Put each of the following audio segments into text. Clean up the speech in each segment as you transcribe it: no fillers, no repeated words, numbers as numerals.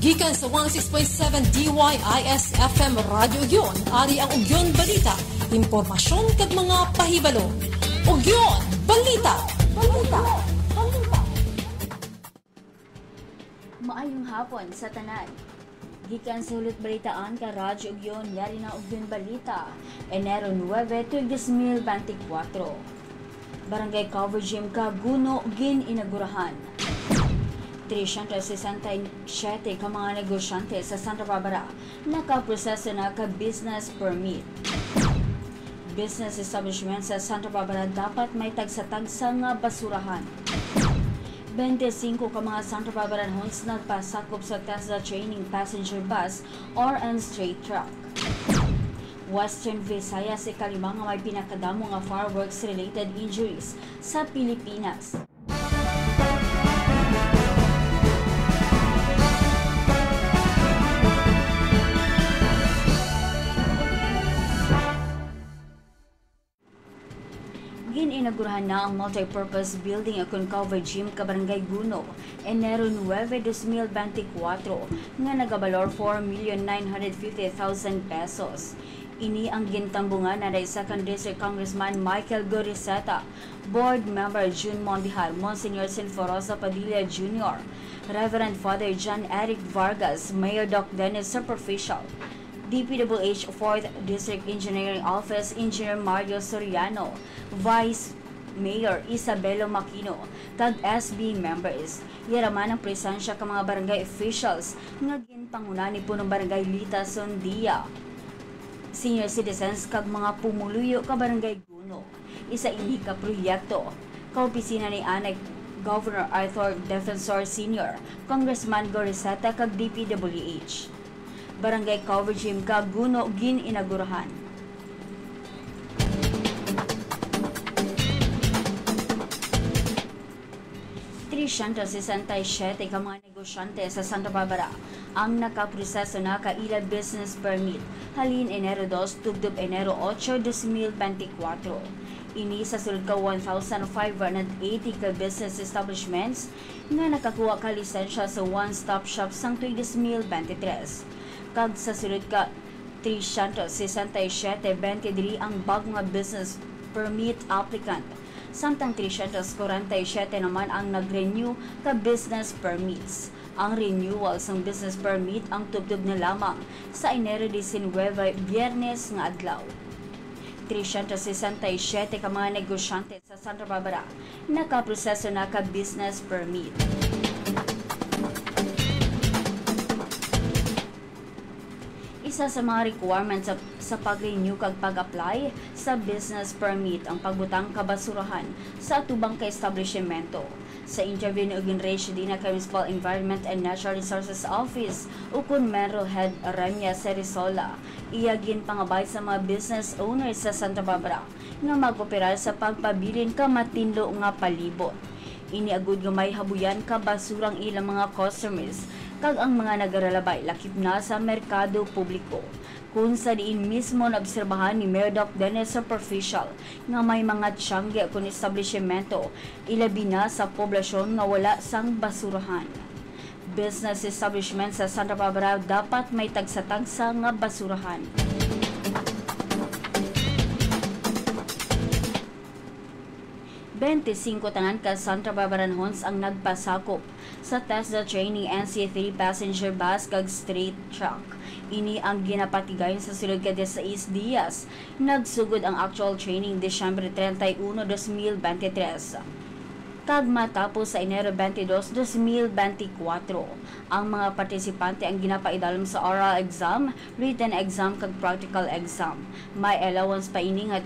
Gikan sa 106.7 DYIS FM Radio Ugyon, ari ang Ugyon Balita. Impormasyon kag mga pahibalo. Ugyon Balita. Maayong hapon sa tanan. Gikan sa ulit balitaan ka Radyo Ugyon, yari na Ugyon Balita, Enero 9, tuig 2024. Barangay Cover Gym ka Guno gin inagurahan. 367 ka mga negosyante sa Santa Barbara nakaproseso na ka business permit. Business establishment sa Santa Barbara dapat may tagsa-tagsa nga basurahan. 25 ka mga Santa Barbaranhons nagpasakop sa TESDA training passenger bus or and straight truck. Western Visayas ikalima nga may pinakadamo nga fireworks related injuries sa Pilipinas. Gininaugurahan na ang multi-purpose building akong Cover Gym ka Barangay Guno, Enero 9, 2024, nga nagabalor 4,950,000 pesos. Ini ang gintambungan na 2nd District Congressman Michael Goriseta, Board Member June Mondihar, Monsignor Sinforosa Padilla Jr., Reverend Father John Eric Vargas, Mayor Doc Dennis Superficial, DPWH 4th District Engineering Office Engineer Mario Soriano, Vice Mayor Isabelo Makino, kag SB members. Yaraman ang presensya ka mga barangay officials nga ginpanguna ni punong barangay Lita Sondia, senior citizens kag mga pumuluyo ka barangay Guno. Isa ini ka proyekto ka opisina ni Anek Governor Arthur Defensor Sr., Congressman Goriseta kag DPWH. Barangay Cover Gym ka Guno gin inagurahan. Siyete ka mga negosyante sa Santa Barbara ang nakaproseso na kaila business permit halin Enero 2 tugdub Enero 8, 2024. Ini sa sulod ka 1,580 ka business establishments nga nakakuha ka lisensya sa one-stop shop sang tuig 2023. Kag sa sulod ka 367 ang bagong nga business permit applicant. Samtang 347 naman ang nag-renew ka business permits. Ang renewal sang business permit ang tubtub na lamang sa Enero 19, Biyernes nga adlaw. 367 ka mga negosyante sa Santa Barbara nakaproseso na ka business permit. Isa sa mga requirements sa pag-renew kag pag-apply sa business permit ang pagbutang kabasurahan sa atubang ka-establishmento. Sa interview ni Ugin Reyes Dina Municipal Environment and Natural Resources Office ukon Merrill Head Remya Serisola, iyagin pangabay sa mga business owners sa Santa Barbara nga mag-operar sa pagpabilin ka matinlo nga palibot. Iniagud nga may habuyan ka basurang ilang mga customers kag ang mga nagaralabay lakip na sa merkado publiko. Kung sa diin mismo naobserbahan ni Mayor Doc Dennis Superficial nga may mga tiyangge kung establishmento ilabi na sa poblasyon nga wala sang basurahan. Business establishment sa Santa Barbara dapat may tagsa-tagsa nga basurahan. Tanan ka Santa Barbaranhons ang nagpasakop sa TESDA training NC3 passenger bus kag straight truck. Ini ang ginapatigayon sa sulod ka 16 Dias. Nagsugod ang actual training Disyembre 31, 2023. Kag matapos sa Enero 22, 2024. Ang mga partisipante ang ginapaidalom sa oral exam, written exam kag practical exam. May allowance pa ini nga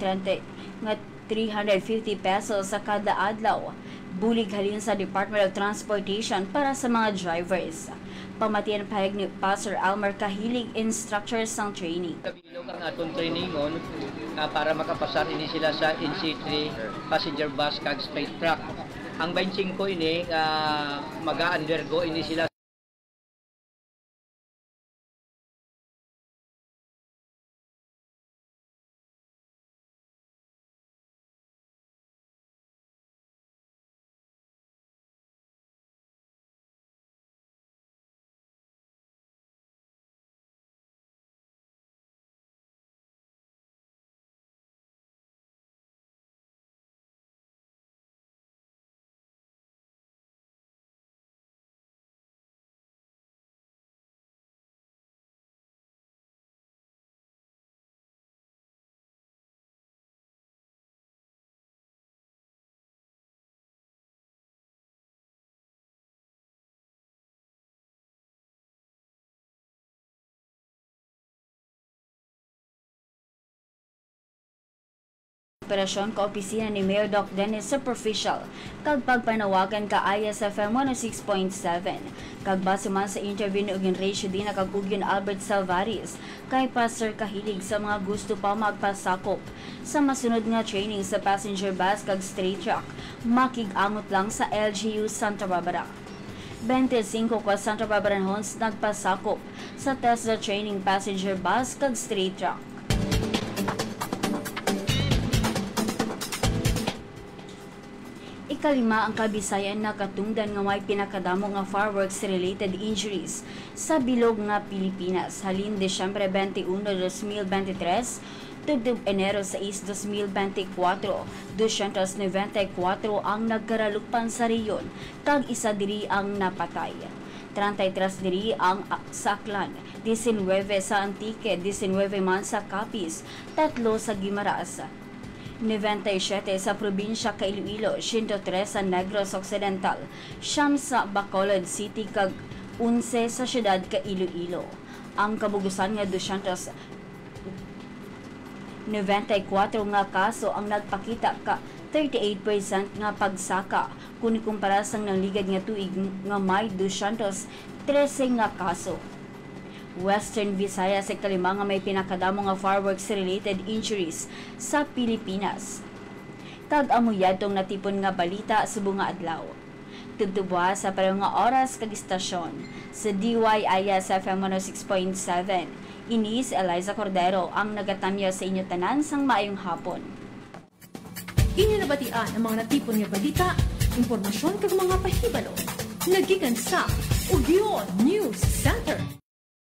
350 pesos sa kada adlaw. Bulig halin sa Department of Transportation para sa mga drivers. Pamatian pahayag ni Pastor Almer Kahilig, instructor sang training. Kabilog ang atong training para makapasar ini sila sa NC3 passenger bus kag straight truck. Ang 25 ini mag-undergo ini sila operasyon ka opisina ni Mayor Doc Dennis Superficial kag pagpanawagan ka ISFM 106.7 kag base man sa interview ni Ugin Ratio din kag Ugin Albert Salvaris kay pastor kahilig sa mga gusto pa magpasakop sa masunod nga training sa passenger bus kag straight truck makig-angot lang sa LGU Santa Barbara. 25 ka Santa Barbarahons nagpasakop sa Tesla training passenger bus kag straight truck. Ikalima ang Kabisayan na katungdan nga may pinakadamo nga fireworks-related injuries sa bilog nga Pilipinas. Halin Desyembre 21, 2023, tugtog Enero 6, 2024, 294 ang nagkaralukpan sa riyon, kag isa diri ang napatay. 33 diri ang Saklan, 19 sa Antique, 19 man sa Capiz, 3 sa Guimaras, 97 sa probinsya ka Iloilo, 103 sa Negros Occidental, 9 sa Bacolod City kag 11 sa syudad ka Iloilo. Ang kabugusan nga 294 nga kaso ang nagpakita ka 38% nga pagsaka kung ikumpara sang nangligad nga tuig nga may 213 nga kaso. Western Visayas sa kalima nga may pinakadamo nga fireworks-related injuries sa Pilipinas. Kag amuyad tong natipon nga balita sa bunga adlaw. Tugtubwa sa pareho nga oras kag istasyon sa DYIS FM 106.7. Inis Eliza Cordero ang nagatamyo sa inyo tanan sang maayong hapon. Inyo nabatian ang mga natipon nga balita, impormasyon kag mga pahibalo. Nagikan sa Ugyon News Center.